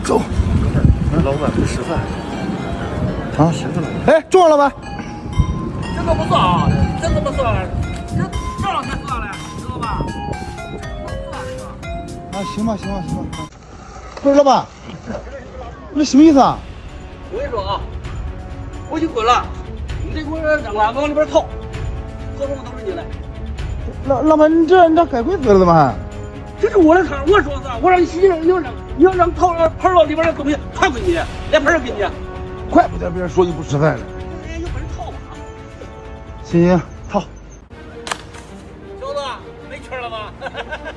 走。老板不吃饭。啊，行了。哎，中了，老板。这个不算啊，这个不算，这两天算了，知道吧？啊，行吧，行吧，行吧。不是老板，这什么意思啊？我跟你说啊，我就滚了，你得给我扔了，往里边掏，掏什么都是你的。老板，你这改规则了吗？这是我的摊，我说的，我让你洗，你要让掏盆到里边的东西还归你，连盆儿给你。怪不得别人说你不吃饭呢。有本事掏吧。行行。